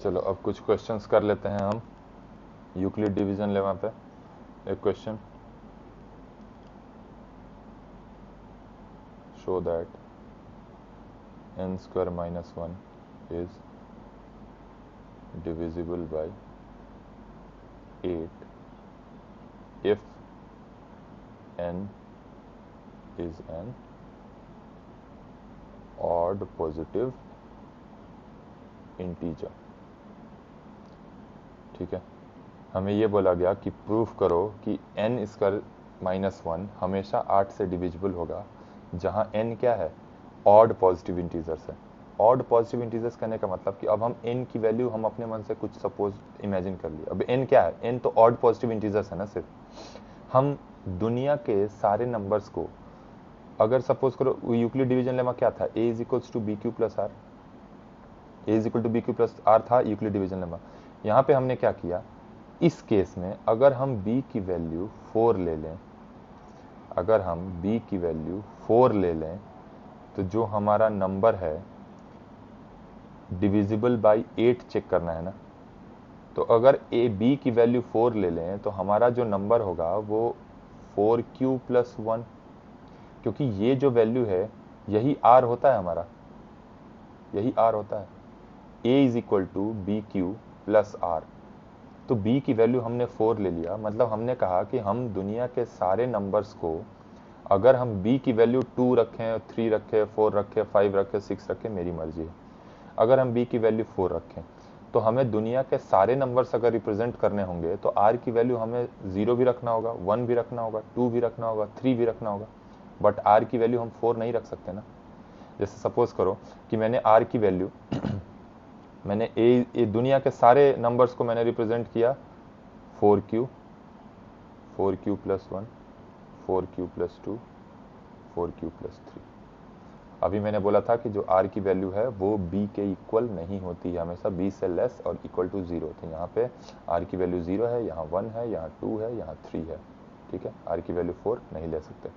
चलो अब कुछ क्वेश्चंस कर लेते हैं हम यूक्लिड डिवीजन लेवल पे। एक question, show that n square minus 1 is divisible by 8 if n is an odd positive integer। ठीक है, हमें ये बोला गया कि प्रूफ करो कि n स्क्वायर माइनस 1 हमेशा 8 से डिविजिबल होगा जहां n क्या है, ऑड पॉजिटिव इंटीजर्स है। ऑड पॉजिटिव इंटीजर्स कहने का मतलब कि अब हम n की वैल्यू हम अपने मन से कुछ सपोज इमेजिन कर लिए। अब n क्या है, n तो ऑड पॉजिटिव इंटीजर्स है ना। सिर्फ हम दुनिया के सारे नंबर्स को अगर सपोज करो, यूक्लिड डिवीजन लेमा क्या था, a is equals to b q plus r, a is equal to b q plus r था यूक्लिड डिवीजन लेमा। यहाँ पे हमने क्या किया, इस केस में अगर हम b की वैल्यू 4 ले लें, अगर हम b की वैल्यू 4 ले लें तो जो हमारा नंबर है डिविजिबल बाई 8 चेक करना है ना। तो अगर b की वैल्यू 4 ले लें तो हमारा जो नंबर होगा वो 4q प्लस 1, क्योंकि ये जो वैल्यू है यही r होता है हमारा, यही r होता है। a is equal to b q plus r, तो b की वैल्यू हमने 4 ले लिया। मतलब हमने कहा कि हम दुनिया के सारे नंबर्स को अगर हम b की वैल्यू 2 रखें, 3 रखें, 4 रखें, 5 रखें, 6 रखें, मेरी मर्जी है। अगर हम b की वैल्यू 4 रखें तो हमें दुनिया के सारे नंबर्स अगर रिप्रेजेंट करने होंगे तो r की वैल्यू हमें 0 भी रखना होगा, 1 भी रखना होगा, 2 भी रखना होगा, 3 भी रखना होगा। बट r की वैल्यू हम 4 नहीं रख सकते ना। जैसे सपोज करो कि मैंने r की वैल्यू मैंने ए दुनिया के सारे नंबर्स को मैंने रिप्रेजेंट किया 4q plus 1, 4q plus 2, 4q plus 3। अभी मैंने बोला था कि जो r की वैल्यू है वो b के इक्वल नहीं होती है, हमेशा b से लेस और इक्वल टू 0। तो यहाँ पे r की वैल्यू 0 है, यहाँ 1 है, यहाँ 2 है, यहाँ 3 है। ठीक है, r की वैल्यू 4 नहीं ले सकते।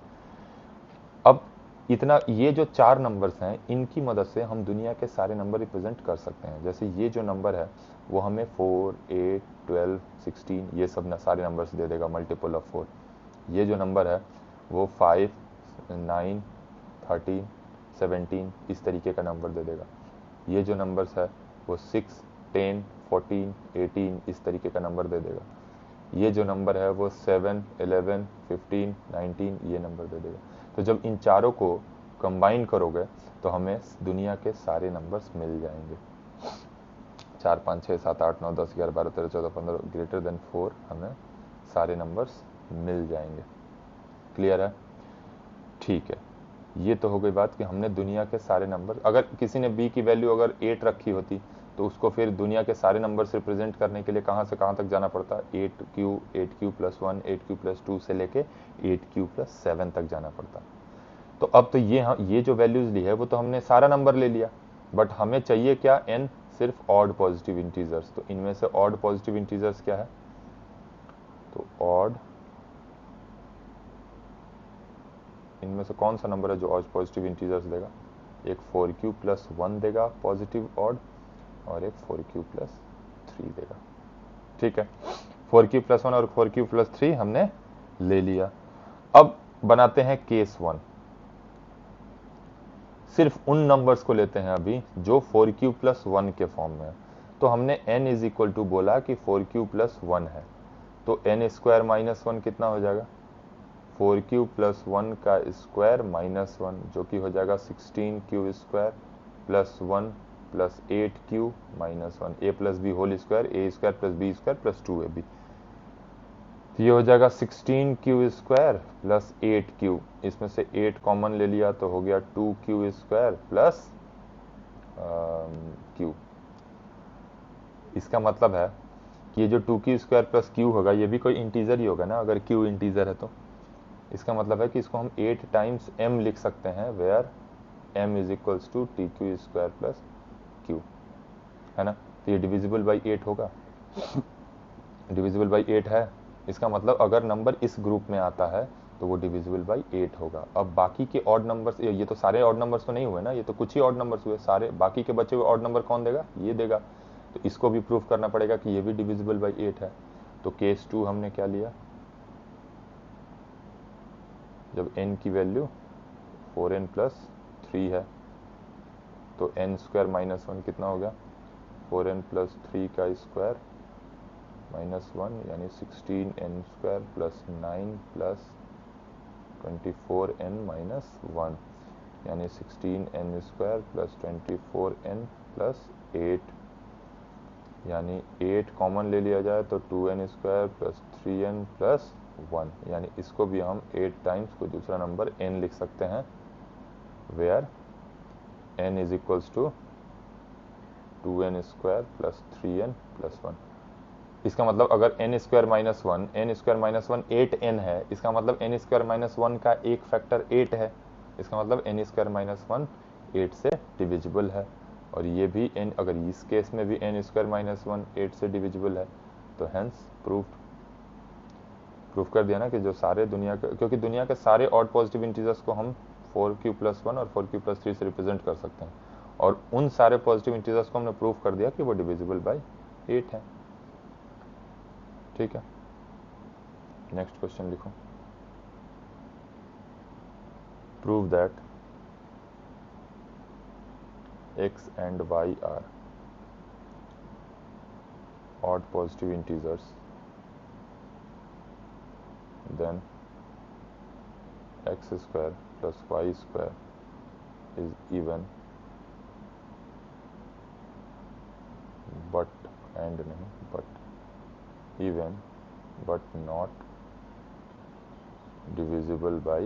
अब इतना, ये जो 4 नंबर्स हैं इनकी मदद से हम दुनिया के सारे नंबर रिप्रेजेंट कर सकते हैं। जैसे ये जो नंबर है वो हमें 4, 8, 12, 16 ये सब सारे नंबर्स दे देगा, मल्टीपल ऑफ 4। ये जो नंबर है वो 5, 9, 13, 17 इस तरीके का नंबर दे देगा। ये जो नंबर्स है वो 6, 10, 14, 18 इस तरीके का नंबर दे देगा। ये जो नंबर है वो 7, 11, 15, 19 ये नंबर दे देगा। तो जब इन चारों को कंबाइन करोगे तो हमें दुनिया के सारे नंबर्स मिल जाएंगे। 4, 5, 6, 7, 8, 9, 10, 11, 12, 13, 14, 15 ग्रेटर देन 4 हमें सारे नंबर्स मिल जाएंगे। क्लियर है? ठीक है, ये तो हो गई बात कि हमने दुनिया के सारे नंबर, अगर किसी ने b की वैल्यू अगर 8 रखी होती तो उसको फिर दुनिया के सारे नंबर्स रिप्रेजेंट करने के लिए कहाँ से कहाँ तक जाना पड़ता, 8q प्लस 1, 8q प्लस 2 से लेके 8q प्लस 7 तक जाना पड़ता। तो अब तो ये जो वैल्यूज ली है वो तो हमने सारा नंबर ले लिया, बट हमें चाहिए क्या, n सिर्फ ऑड पॉजिटिव इंटीजर्स। तो इनमें से ऑड पॉजिटिव इंटीजर्स क्या है, तो ऑड, इनमें से कौन सा नंबर है जो ऑड पॉजिटिव इंटीजर्स देगा, एक 4q प्लस 1 देगा पॉजिटिव ऑड और एक 4q प्लस 3 देगा। ठीक है, 4q प्लस 1 और 4q प्लस 3 हमने ले लिया। अब बनाते हैं केस 1, सिर्फ उन नंबर्स को लेते हैं अभी जो 4q प्लस 1 के फॉर्म में है। तो हमने n इज इक्वल टू बोला कि 4q प्लस 1 है, तो n स्क्वायर माइनस 1 कितना हो जाएगा, 4q प्लस 1 का स्क्वायर माइनस 1 जो कि हो जाएगा 16q square plus 1 plus 8q minus 1, a plus b whole square, a square plus b square plus 2ab। तो ये हो जाएगा 16q स्क्वायर प्लस 8q, इसमें से 8 कॉमन ले लिया तो हो गया 2q स्क्वायर प्लस q। इसका मतलब है कि ये जो 2q स्क्वायर प्लस q होगा ये भी कोई इंटीजर ही होगा ना, अगर q इंटीजर है तो इसका मतलब है कि इसको हम 8 टाइम्स m लिख सकते हैं, where m is equals to tq square plus q, है ना। तो ये डिविजिबल बाई 8 होगा, डिविजिबल बाई 8 है। इसका मतलब अगर नंबर इस ग्रुप में आता है तो वो डिविजिबल बाई 8 होगा। अब बाकी के ऑड नंबर्स, ये तो सारे ऑड नंबर्स तो नहीं हुए ना, ये तो कुछ ही ऑड नंबर्स हुए, सारे बाकी के बचे हुए ऑड नंबर कौन देगा, ये देगा। तो इसको भी प्रूफ करना पड़ेगा कि ये भी डिविजिबल बाई 8 है। तो केस 2 हमने क्या लिया, जब n की वैल्यू 4n प्लस 3 है तो n स्क्वायर माइनस 1 कितना हो गया, 4n प्लस 3 का स्क्वायर माइनस 1 यानी 16n square plus 9 plus 24n minus 1 यानी 16n square plus 24n plus 8 यानी 8 कॉमन ले लिया जाए तो 2n square plus 3n plus 1 यानी इसको भी हम 8 टाइम्स कोई दूसरा नंबर n लिख सकते हैं, where n is equals to 2n square plus 3n plus 1। इसका मतलब अगर n स्क्वायर माइनस 1 8n है, इसका मतलब n स्क्वायर माइनस 1 का एक फैक्टर 8 है, इसका मतलब n स्क्वायर माइनस 1 8 से डिविजिबल है। और ये भी n, अगर इस केस में भी n स्क्वायर माइनस 1 8 से डिविजिबल है तो हेंस प्रूफ कर दिया ना कि जो सारे दुनिया के, क्योंकि दुनिया के सारे ऑड पॉजिटिव इंटीजर्स को हम 4q प्लस 1 और 4q प्लस 3 से रिप्रेजेंट कर सकते हैं, और उन सारे पॉजिटिव इंटीजर्स को हमने प्रूफ कर दिया कि वो डिविजिबल बाई 8 है। ठीक है, नेक्स्ट क्वेश्चन लिखो, prove that x and y are odd positive integers, then x square plus y square is even but and नहीं but even but not divisible by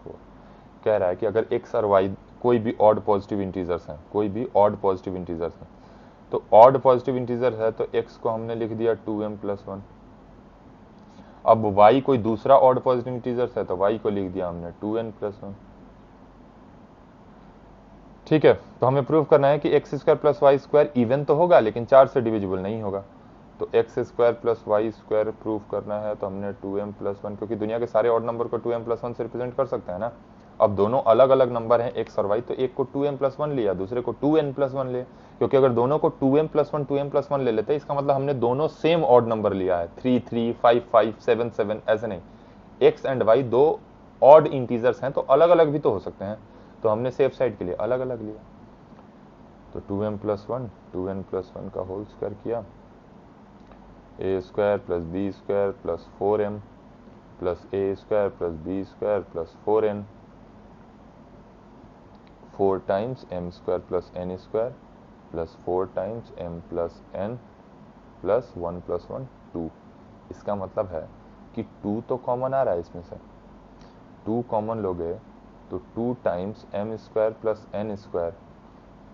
4। कह रहा है कि अगर x और y कोई भी ऑड पॉजिटिव इंटीजर्स हैं, कोई भी ऑड पॉजिटिव इंटीजर्स हैं, तो ऑड पॉजिटिव इंटीजर है तो x को हमने लिख दिया 2m प्लस 1। अब y कोई दूसरा ऑड पॉजिटिव इंटीजर्स है तो y को लिख दिया हमने 2n प्लस 1। ठीक है, तो हमें प्रूव करना है कि x square plus y square even तो होगा लेकिन 4 से डिविजिबल नहीं होगा। तो x square plus y square prove करना है तो हमने 2m प्लस 1, क्योंकि दुनिया के सारे ऑड नंबर को 2m प्लस 1 से रिप्रेजेंट कर सकते हैं ना। अब दोनों अलग अलग नंबर हैं x और y, तो एक को 2m प्लस 1 लिया, दूसरे को 2n प्लस 1 ले, क्योंकि अगर दोनों को 2m प्लस 1 ले लेते इसका मतलब हमने दोनों सेम ऑड नंबर लिया है, 3 3 5 5 7 7 ऐसे नहीं। x एंड y दो ऑड इंटीजर्स हैं तो अलग अलग भी तो हो सकते हैं, तो हमने सेफ साइड के लिए अलग अलग लिया। तो 2m प्लस 1 2n प्लस 1 का होल स्क्वायर किया, a square plus b square plus 4m plus a square plus b square plus 4n 4 times m square plus n square plus 4 times m plus n plus 1 plus 1 2। इसका मतलब है कि 2 तो common आ रहा है इसमें से, 2 कॉमन लोगे तो 2 times m square plus n square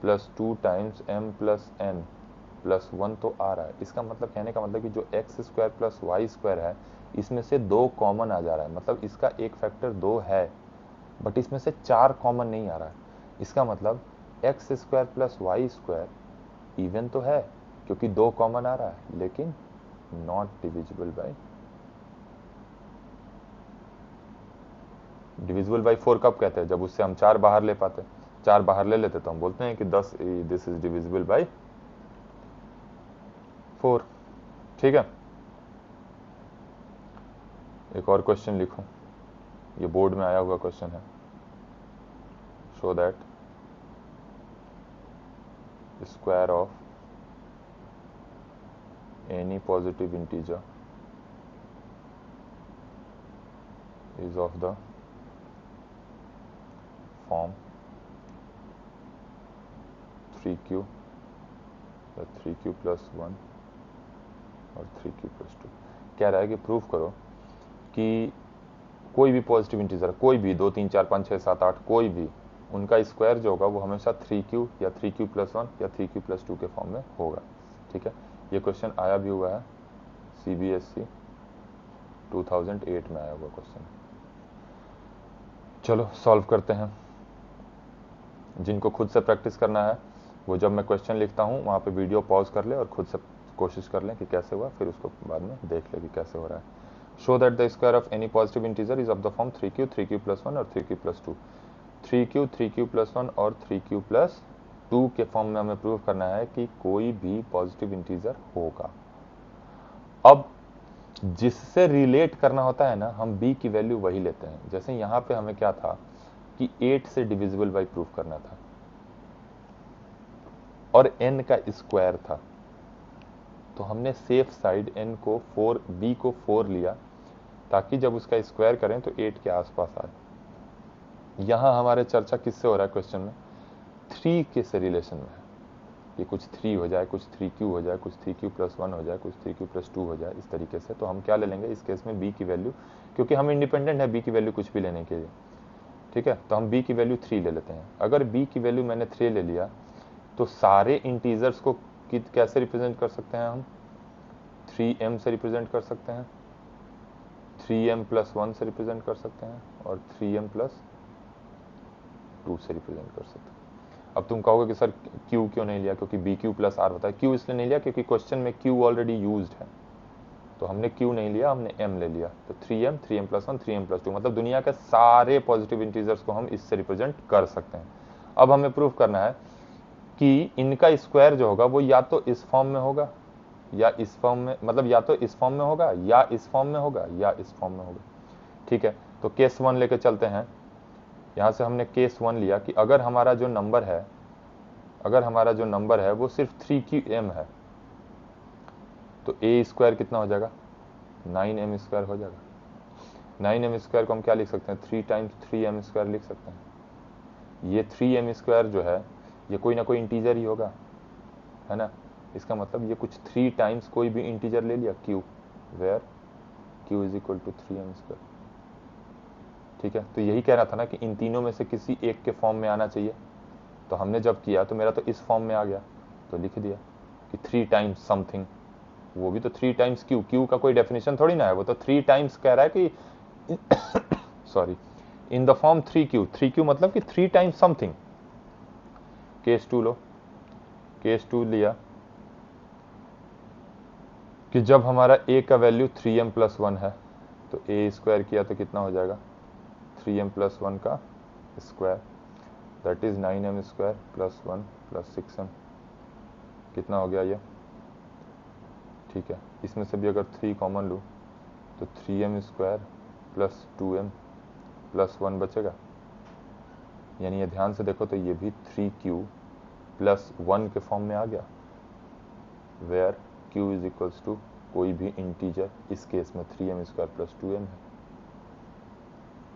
plus 2 times m plus n plus 1 तो आ रहा है। इसका मतलब, कहने का मतलब कि जो x square plus y square है इसमें से 2 कॉमन आ जा रहा है, मतलब इसका एक फैक्टर 2 है बट इसमें से 4 कॉमन नहीं आ रहा है। इसका मतलब x square plus y square even तो है क्योंकि 2 कॉमन आ रहा है, लेकिन not divisible by, divisible by 4 कब कहते हैं, जब उससे हम 4 बाहर ले पाते, 4 बाहर ले लेते तो हम बोलते हैं कि दिस इज डिविजिबल बाय 4। ठीक है, एक और क्वेश्चन लिखो, ये बोर्ड में आया हुआ क्वेश्चन है। Show that square of any positive integer is of the form 3q या 3q प्लस 1 और 3q प्लस 2। कह रहा है कि प्रूफ करो कि कोई भी पॉजिटिव इंटीजर, कोई भी 2 3 4 5 6 7 8 कोई भी, उनका स्क्वायर जो होगा वो हमेशा 3q या 3q प्लस 1 या 3q प्लस 2 के फॉर्म में होगा। ठीक है, ये क्वेश्चन आया भी हुआ है, CBSE 2008 में आया हुआ क्वेश्चन। चलो सॉल्व करते हैं। जिनको खुद से प्रैक्टिस करना है वो जब मैं क्वेश्चन लिखता हूँ वहाँ पे वीडियो पॉज कर ले और खुद से कोशिश कर लें कि कैसे हुआ, फिर उसको बाद में देख ले कि कैसे हो रहा है। Show that the square of any positive integer is of the form 3q 3q plus 1 और 3q plus 2। 3q 3q plus 1 और 3q प्लस 2 के फॉर्म में हमें प्रूव करना है कि कोई भी पॉजिटिव इंटीजर होगा। अब जिससे रिलेट करना होता है ना, हम b की वैल्यू वही लेते हैं। जैसे यहां पे हमें क्या था कि 8 से डिविजिबल बाई प्रूफ करना था और n का स्क्वायर था, तो हमने सेफ साइड n को 4, b को 4 लिया ताकि जब उसका स्क्वायर करें तो 8 के आसपास आए। यहां हमारे चर्चा किससे हो रहा है क्वेश्चन में, 3 के से रिलेशन में है। ये कुछ 3 हो जाए, कुछ 3q हो जाए, कुछ 3q + 1 हो जाए, कुछ 3q + 2 हो जाए, इस तरीके से। तो हम क्या ले लेंगे इस केस में b की वैल्यू, क्योंकि हम इंडिपेंडेंट है b की वैल्यू कुछ भी लेने के लिए, ठीक है। तो हम b की वैल्यू 3 ले लेते हैं। अगर b की वैल्यू मैंने 3 ले लिया तो सारे इंटीजर्स को कैसे रिप्रेजेंट कर सकते हैं हम, 3m से रिप्रेजेंट कर सकते हैं, 3m + 1 से रिप्रेजेंट कर सकते हैं और 3m + 2 से रिप्रेजेंट कर सकते हैं। अब तुम कहोगे कि सर q क्यों नहीं लिया, क्योंकि bq + r होता है। q इसलिए नहीं लिया क्योंकि क्वेश्चन में q ऑलरेडी यूज्ड है, तो हमने q नहीं लिया, हमने m ले लिया। तो 3m, 3m + 1, 3m + 2, मतलब दुनिया के सारे पॉजिटिव इंटीजर्स को हम इससे रिप्रेजेंट कर सकते हैं। अब हमें प्रूफ करना है कि इनका स्क्वायर जो होगा वो या तो इस फॉर्म में होगा या इस फॉर्म में, मतलब या तो इस फॉर्म में होगा या इस फॉर्म में होगा या इस फॉर्म में होगा, ठीक है। तो केस 1 लेके चलते हैं। यहां से हमने केस 1 लिया कि अगर हमारा जो नंबर है वो सिर्फ 3m है, तो a² कितना हो जाएगा, 9m² हो जाएगा। 9m² को हम क्या लिख सकते हैं, 3 × 3m² लिख सकते हैं। ये 3m² जो है ये कोई ना कोई इंटीजर ही होगा, है ना। इसका मतलब ये कुछ 3 टाइम्स कोई भी इंटीजर ले लिया q, वेयर q = 3m², ठीक है। तो यही कह रहा था ना कि इन तीनों में से किसी एक के फॉर्म में आना चाहिए। तो हमने जब किया तो मेरा तो इस फॉर्म में आ गया, तो लिख दिया कि 3 टाइम्स समथिंग, वो भी तो 3 टाइम्स q का कोई डेफिनेशन थोड़ी ना है, वो तो 3 टाइम्स कह रहा है कि sorry, in the form 3q मतलब कि 3 टाइम्स समथिंग। केस 2 लो, केस 2 लिया कि जब हमारा a का वैल्यू 3m + 1 है, तो a² किया तो कितना हो जाएगा, 3m + 1 का square, that is 9m² + 1 + 6m, कितना हो गया ये, ठीक है। इसमें से भी अगर 3 कॉमन लूँ तो 3m² + 2m + 1 बचेगा, यानी ये ध्यान से देखो तो ये भी 3q + 1 के फॉर्म में आ गया, वेयर q = कोई भी इंटीजर, इस केस में 3m² + 2m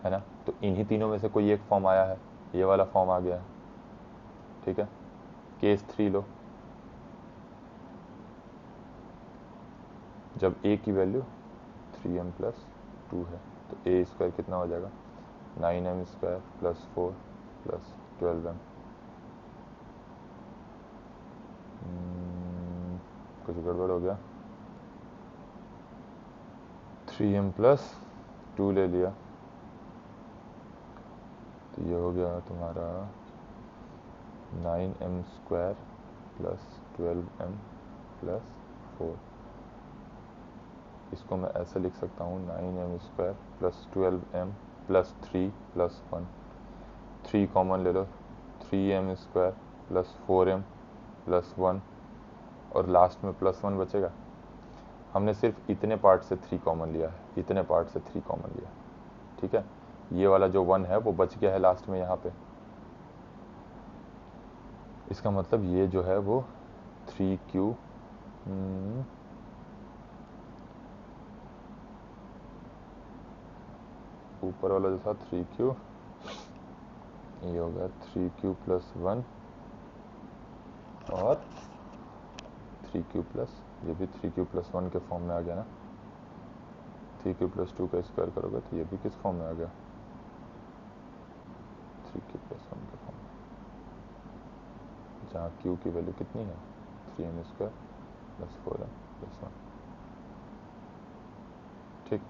है ना। तो इन्हीं तीनों में से कोई एक फॉर्म आया है, ये वाला फॉर्म आ गया है, ठीक है। केस 3 लो, जब a की वैल्यू 3m + 2 है तो a² कितना हो जाएगा, 9m² + 4 + 12m। कुछ गड़बड़ हो गया, 3m + 2 ले लिया तो ये हो गया तुम्हारा 9m² + 12m + 4। इसको मैं ऐसे लिख सकता हूँ 9m² + 12m + 3 + 1, 3 कॉमन ले लो, 3m² + 4m + 1 और लास्ट में +1 बचेगा। हमने सिर्फ इतने पार्ट से 3 कॉमन लिया है, इतने पार्ट से 3 कॉमन लिया, ठीक है। ये वाला जो 1 है वो बच गया है लास्ट में यहाँ पे, इसका मतलब ये जो है वो 3q ऊपर वाला जो था 3q, ये होगा 3q + 1 और 3q प्लस, ये भी 3q + 1 के फॉर्म में आ गया ना। 3q + 2 का स्क्वायर करोगे तो ये भी किस फॉर्म में आ गया, 3q + 1 के फॉर्म में, जहाँ q की वैल्यू कितनी है, 3m² + 4m + 1, ठीक।